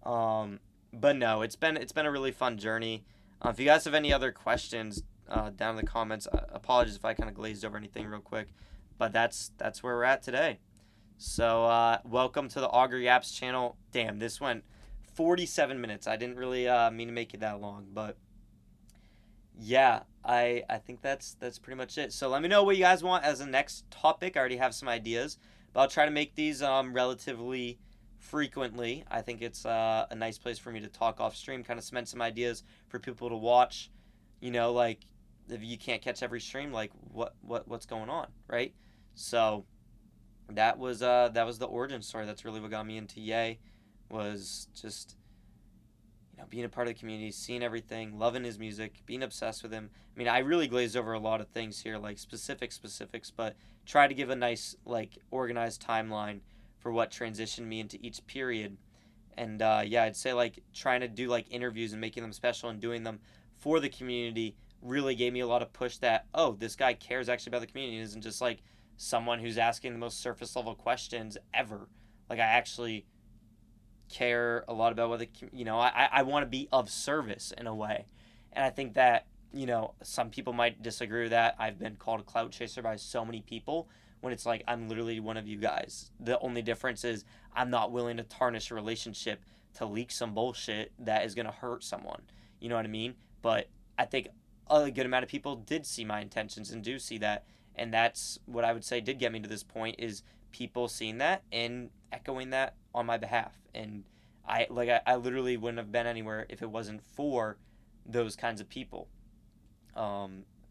But no, it's been a really fun journey. If you guys have any other questions, down in the comments, apologies if I kind of glazed over anything real quick, but that's where we're at today. So welcome to the Auger Yaps channel. Damn, this went 47 minutes. I didn't really mean to make it that long, but yeah, I think that's pretty much it. So let me know what you guys want as a next topic. I already have some ideas, but I'll try to make these relatively frequently. I think it's a nice place for me to talk off stream, kind of cement some ideas for people to watch. If you can't catch every stream, what's going on, right? So that was the origin story. That's really what got me into Ye, was just being a part of the community, seeing everything, loving his music, being obsessed with him. I mean, I really glazed over a lot of things here, specifics, but try to give a nice, organized timeline for what transitioned me into each period. And, yeah, I'd say, trying to do, interviews and making them special and doing them for the community really gave me a lot of push that, oh, this guy cares actually about the community. It isn't just, someone who's asking the most surface-level questions ever. I actually care a lot about what I want to be of service in a way. And I think that, some people might disagree with that. I've been called a clout chaser by so many people, when it's I'm literally one of you guys. The only difference is I'm not willing to tarnish a relationship to leak some bullshit that is going to hurt someone. You know what I mean? But I think a good amount of people did see my intentions and do see that. And that's what I would say did get me to this point, is people seeing that and echoing that on my behalf. And I literally wouldn't have been anywhere if it wasn't for those kinds of people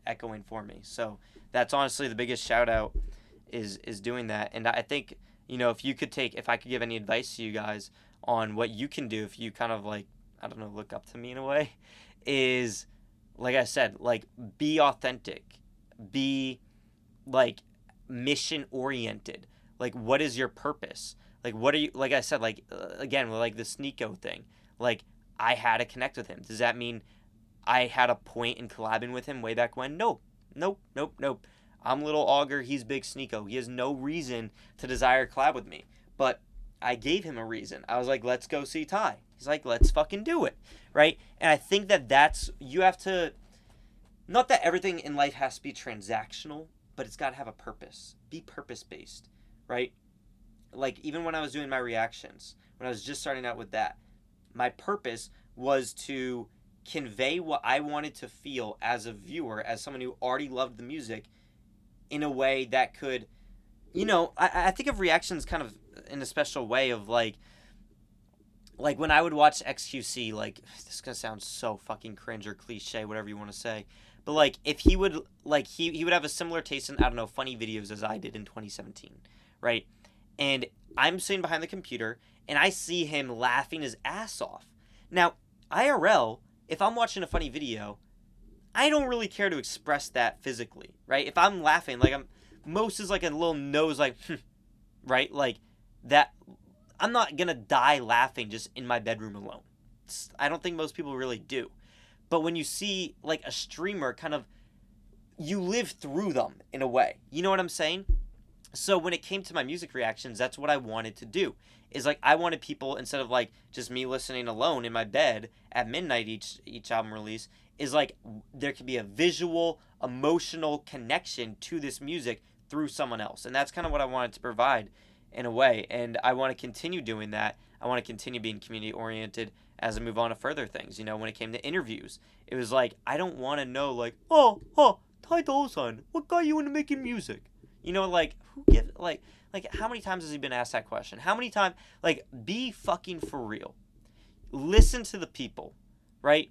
echoing for me. So that's honestly the biggest shout out, is doing that. And I think, if I could give any advice to you guys on what you can do if you kind of look up to me in a way, is, like I said, be authentic, be mission oriented. What is your purpose? What are you, I said, again, with the Sneeko thing, I had to connect with him. Does that mean I had a point in collabing with him way back when? Nope. I'm little Auger, he's big Sneeko. He has no reason to desire a collab with me. But I gave him a reason. I was like, let's go see Ty. He's like, let's fucking do it, right? And I think that you have to, not that everything in life has to be transactional, but it's got to have a purpose. Be purpose-based, right? Like, even when I was doing my reactions, when I was just starting out with that, my purpose was to convey what I wanted to feel as a viewer, as someone who already loved the music, in a way that could, I think of reactions kind of in a special way of like when I would watch XQC, like, this is gonna sound so fucking cringe or cliche, whatever you want to say, but like, if he would, like, he would have a similar taste in, I don't know, funny videos as I did in 2017, right? And I'm sitting behind the computer and I see him laughing his ass off. Now, IRL, if I'm watching a funny video, I don't really care to express that physically, right? If I'm laughing, like, most is like a little nose, like, right? Like, that, I'm not gonna die laughing just in my bedroom alone. I don't think most people really do. But when you see, like, a streamer kind of, you live through them in a way. You know what I'm saying? So when it came to my music reactions, that's what I wanted to do. Is like, I wanted people, instead of like just me listening alone in my bed at midnight each album release, is like there could be a visual, emotional connection to this music through someone else. And that's kind of what I wanted to provide in a way. And I want to continue doing that. I want to continue being community oriented as I move on to further things. When it came to interviews, it was like, I don't want to know, like, Ty Dolla, what got you into making music? Like, who gives, like, how many times has he been asked that question? How many times, like, be fucking for real. Listen to the people, right?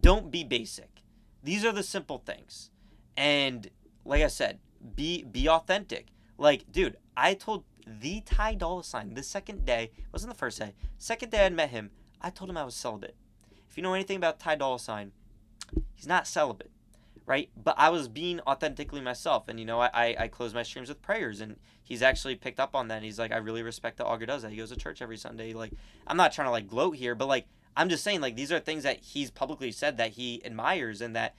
Don't be basic. These are the simple things. And, like I said, be authentic. Like, dude, I told the Ty Dolla the second day, wasn't the first day, second day I'd met him, I told him I was celibate. If you know anything about Ty Dolla, he's not celibate. Right? But I was being authentically myself. And, I close my streams with prayers. And he's actually picked up on that. And he's like, I really respect that Auger does that. He goes to church every Sunday. Like, I'm not trying to, like, gloat here. But, like, I'm just saying, like, these are things that he's publicly said that he admires. And that,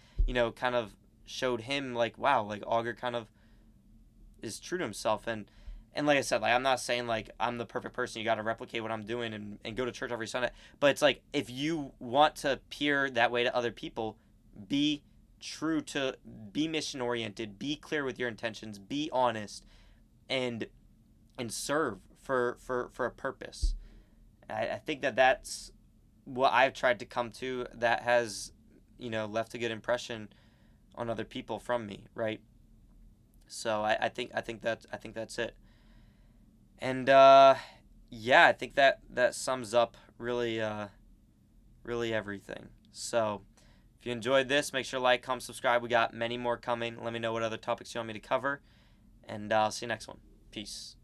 kind of showed him, like, wow, like, Auger kind of is true to himself. And like I said, like, I'm not saying, like, I'm the perfect person. You got to replicate what I'm doing and go to church every Sunday. But it's like, if you want to appear that way to other people, be true to, be mission oriented, be clear with your intentions, be honest, and serve for a purpose. I think that's what I've tried to come to, that has left a good impression on other people from me, right? So I think that's it. And yeah, I think that sums up really everything. So if you enjoyed this, make sure to like, comment, subscribe. We got many more coming. Let me know what other topics you want me to cover. And I'll see you next one. Peace.